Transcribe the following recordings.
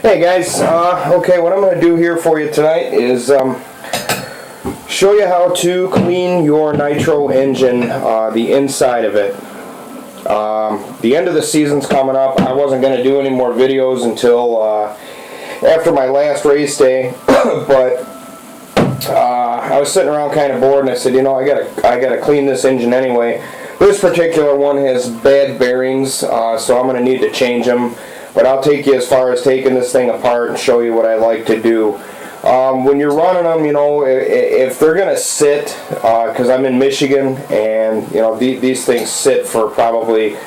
Hey guys, okay, what I'm going to do here for you tonight is show you how to clean your nitro engine, the inside of it. The end of the season's coming up. I wasn't going to do any more videos until after my last race day, but I was sitting around kind of bored, and I said, you know, I gotta clean this engine anyway. This particular one has bad bearings, so I'm going to need to change them. But I'll take you as far as taking this thing apart and show you what I like to do. When you're running them, you know, if they're going to sit, because I'm in Michigan, and you know these things sit for probably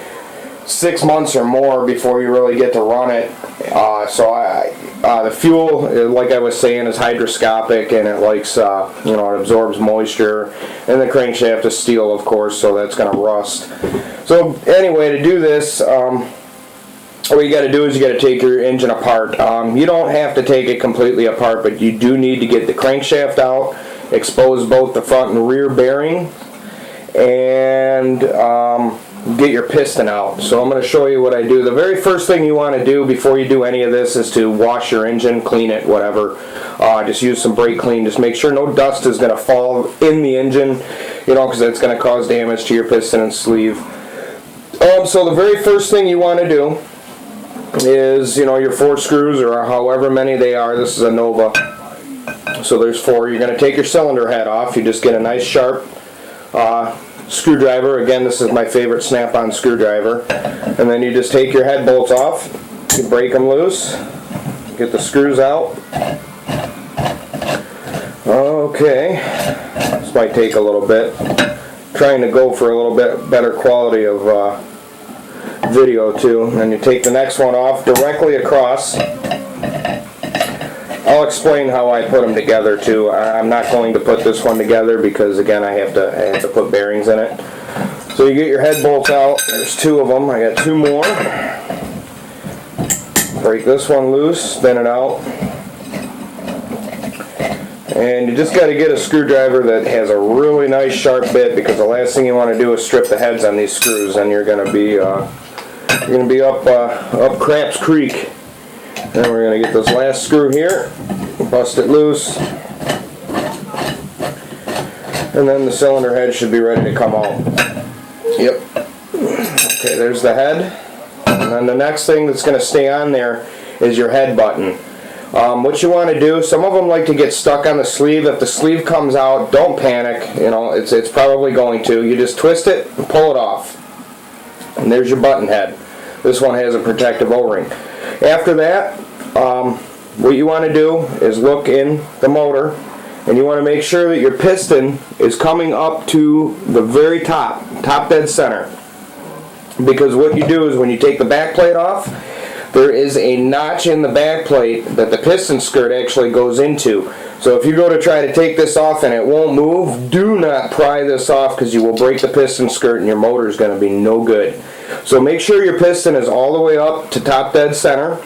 6 months or more before you really get to run it. The fuel, like I was saying, is hydroscopic, and it likes, you know, it absorbs moisture, and the crankshaft is steel, of course, so that's going to rust. So anyway, to do this, what you got to do is you got to take your engine apart. You don't have to take it completely apart, but you do need to get the crankshaft out, expose both the front and rear bearing, and get your piston out. So I'm going to show you what I do. The very first thing you want to do before you do any of this is to wash your engine, clean it, whatever. Just use some brake clean. Just make sure no dust is going to fall in the engine, you know, because it's going to cause damage to your piston and sleeve. So the very first thing you want to do is, you know, your 4 screws, or however many they are. This is a Nova, so there's 4. You're going to take your cylinder head off. You just get a nice sharp screwdriver. Again, this is my favorite snap-on screwdriver. And then you just take your head bolts off, you break them loose, get the screws out. Okay, this might take a little bit. Trying to go for a little bit better quality of video too. And then you take the next one off directly across. I'll explain how I put them together too. I'm not going to put this one together because, again, I have to put bearings in it. So you get your head bolts out. There's 2 of them. I got 2 more. Break this one loose, spin it out. And you just got to get a screwdriver that has a really nice sharp bit, because the last thing you want to do is strip the heads on these screws, and you're going to be up Craps Creek. Then we're going to get this last screw here, bust it loose, and then the cylinder head should be ready to come out. Yep. Okay, there's the head. And then the next thing that's going to stay on there is your head button. What you want to do, some of them like to get stuck on the sleeve. If the sleeve comes out, don't panic. You know, it's probably going to. You just twist it and pull it off. And there's your button head. This one has a protective O-ring. After that, what you want to do is look in the motor, and you want to make sure that your piston is coming up to the very top dead center. Because what you do is, when you take the back plate off, there is a notch in the back plate that the piston skirt actually goes into. So if you go to try to take this off and it won't move, do not pry this off, because you will break the piston skirt and your motor is going to be no good. So make sure your piston is all the way up to top dead center.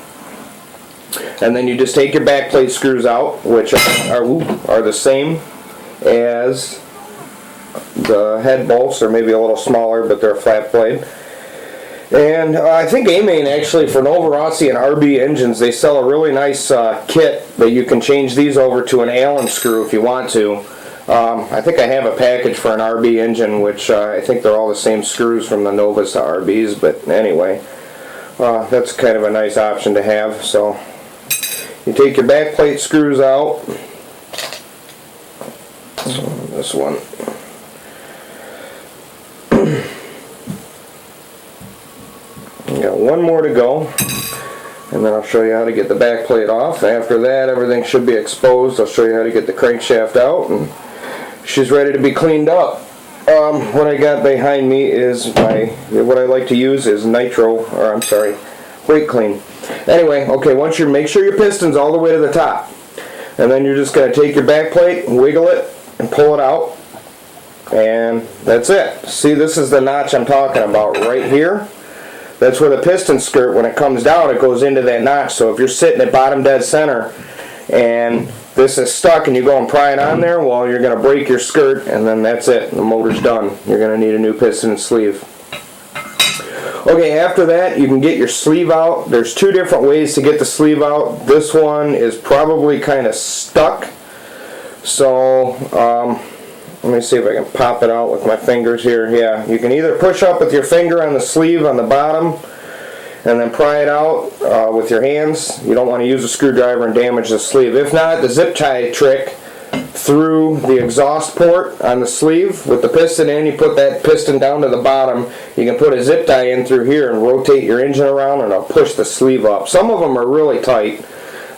And then you just take your back plate screws out, which are the same as the head bolts. They're maybe a little smaller, but they're a flat blade. And I think A-Main, actually, for Nova Rossi and RB engines, they sell a really nice kit that you can change these over to an Allen screw if you want to. I think I have a package for an RB engine, which I think they're all the same screws from the Novas to RBs, but anyway, that's kind of a nice option to have. So you take your back plate screws out. This one. Got one more to go, and then I'll show you how to get the back plate off. After that, everything should be exposed. I'll show you how to get the crankshaft out, and she's ready to be cleaned up. What I got behind me is what I like to use is brake clean. Anyway, okay, once you make sure your piston's all the way to the top, and then you're just going to take your back plate, wiggle it, and pull it out, and that's it. See, this is the notch I'm talking about right here. That's where the piston skirt, when it comes down, it goes into that notch. So if you're sitting at bottom dead center and this is stuck and you go and pry it on there, well, you're going to break your skirt, and then that's it. The motor's done. You're going to need a new piston and sleeve. Okay, after that you can get your sleeve out. There's two different ways to get the sleeve out. This one is probably kind of stuck, so let me see if I can pop it out with my fingers here. Yeah, you can either push up with your finger on the sleeve on the bottom and then pry it out with your hands. You don't want to use a screwdriver and damage the sleeve. If not, the zip tie trick through the exhaust port on the sleeve with the piston in, you put that piston down to the bottom. You can put a zip tie in through here and rotate your engine around and it'll push the sleeve up. Some of them are really tight.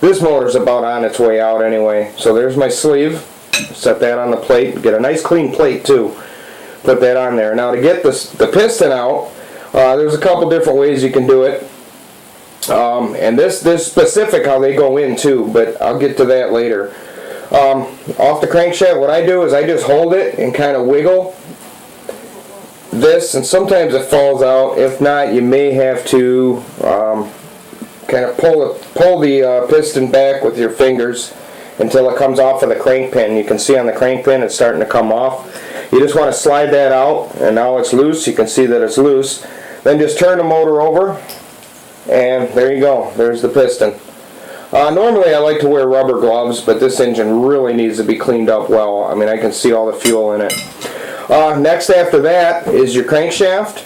This motor's about on its way out anyway. So there's my sleeve. Set that on the plate. Get a nice clean plate too. Put that on there. Now to get the piston out, there's a couple different ways you can do it. And this specific how they go in too, but I'll get to that later. Off the crankshaft, what I do is I just hold it and kind of wiggle this, and sometimes it falls out. If not, you may have to kind of pull the piston back with your fingers until it comes off of the crank pin. You can see on the crank pin it's starting to come off. You just want to slide that out, and now it's loose. You can see that it's loose. Then just turn the motor over, and there you go. There's the piston. Normally I like to wear rubber gloves, but this engine really needs to be cleaned up well. I mean, I can see all the fuel in it. Next after that is your crankshaft.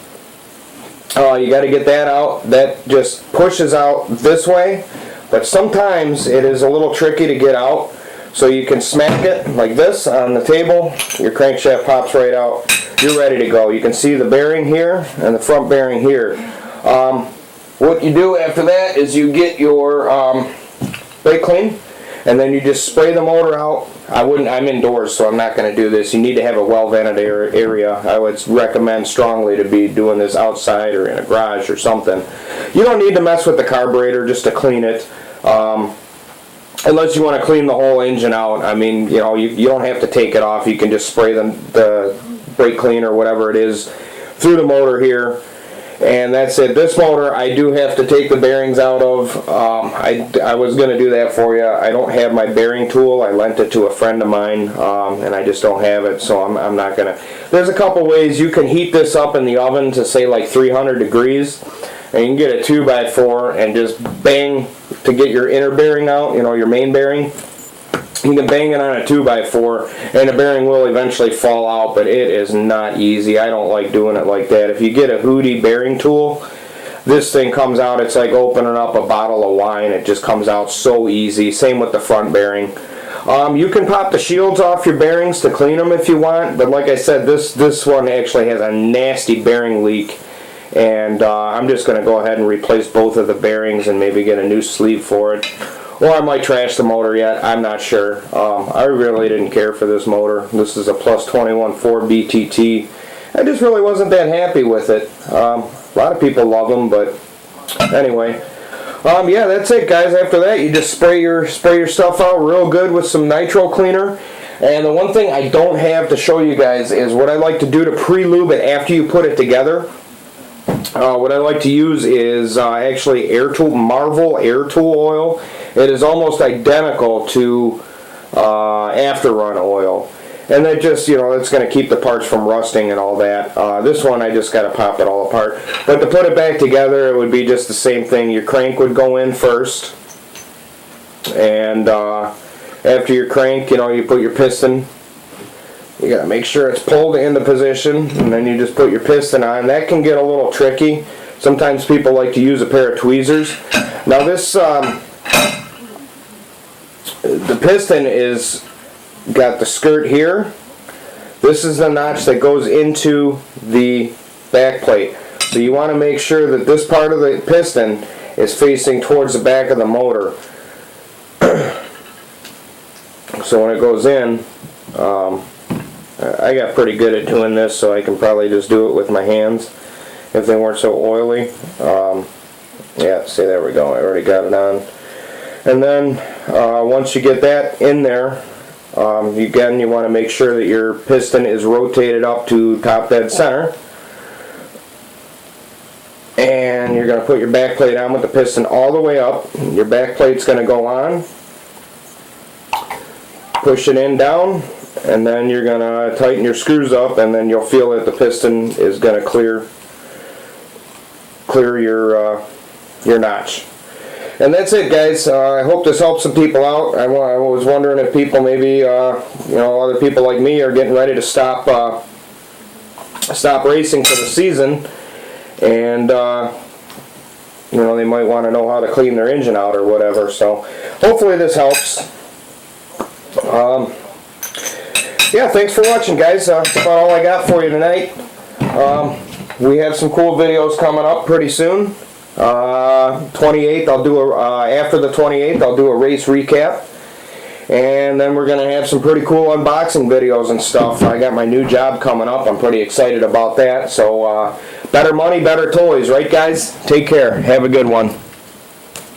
You got to get that out. That just pushes out this way, but sometimes it is a little tricky to get out. So you can smack it like this on the table. Your crankshaft pops right out. You're ready to go. You can see the bearing here and the front bearing here. What you do after that is you get your brake clean, and then you just spray the motor out. I'm indoors, so I'm not going to do this. You need to have a well-vented area. I would recommend strongly to be doing this outside or in a garage or something. You don't need to mess with the carburetor just to clean it, unless you want to clean the whole engine out. I mean, you know, you don't have to take it off. You can just spray the brake clean or whatever it is through the motor here. And that's it. This motor I do have to take the bearings out of. I was going to do that for you. I don't have my bearing tool. I lent it to a friend of mine, and I just don't have it, so I'm not going to. There's a couple ways. You can heat this up in the oven to say like 300 degrees, and you can get a 2x4 and just bang to get your inner bearing out, you know, your main bearing. You can bang it on a 2x4 and the bearing will eventually fall out, but it is not easy. I don't like doing it like that. If you get a Hootie bearing tool, this thing comes out, it's like opening up a bottle of wine. It just comes out so easy. Same with the front bearing. You can pop the shields off your bearings to clean them if you want, but like I said, this one actually has a nasty bearing leak, and I'm just going to go ahead and replace both of the bearings and maybe get a new sleeve for it. Or I might trash the motor yet. I'm not sure. I really didn't care for this motor. This is a plus 21 Ford BTT. I just really wasn't that happy with it. A lot of people love them, but anyway. Yeah, that's it, guys. After that, you just spray your stuff out real good with some nitro cleaner. And the one thing I don't have to show you guys is what I like to do to pre-lube it after you put it together. What I like to use is actually Marvel Air Tool oil. It is almost identical to after run oil, and that just, you know, it's going to keep the parts from rusting and all that. This one I just got to pop it all apart, but to put it back together it would be just the same thing. Your crank would go in first, and after your crank, you know, you put your piston. You got to make sure it's pulled into position, and then you just put your piston on. That can get a little tricky. Sometimes people like to use a pair of tweezers. Now this the piston is got the skirt here. This is the notch that goes into the back plate. So you want to make sure that this part of the piston is facing towards the back of the motor. So when it goes in, I got pretty good at doing this, so I can probably just do it with my hands if they weren't so oily. Yeah, see, there we go. I already got it on. And then once you get that in there, again, you want to make sure that your piston is rotated up to top dead center. And you're going to put your back plate on with the piston all the way up. Your back plate's going to go on. Push it in down, and then you're going to tighten your screws up, and then you'll feel that the piston is going to clear clear your notch. And that's it, guys. I hope this helps some people out. I was wondering if people maybe, other people like me are getting ready to stop racing for the season, and they might want to know how to clean their engine out or whatever. So hopefully this helps. Yeah, thanks for watching, guys. That's about all I got for you tonight. We have some cool videos coming up pretty soon. 28th, I'll do after the 28th, I'll do a race recap, and then we're gonna have some pretty cool unboxing videos and stuff. I got my new job coming up. I'm pretty excited about that. So better money, better toys, right, guys? Take care. Have a good one.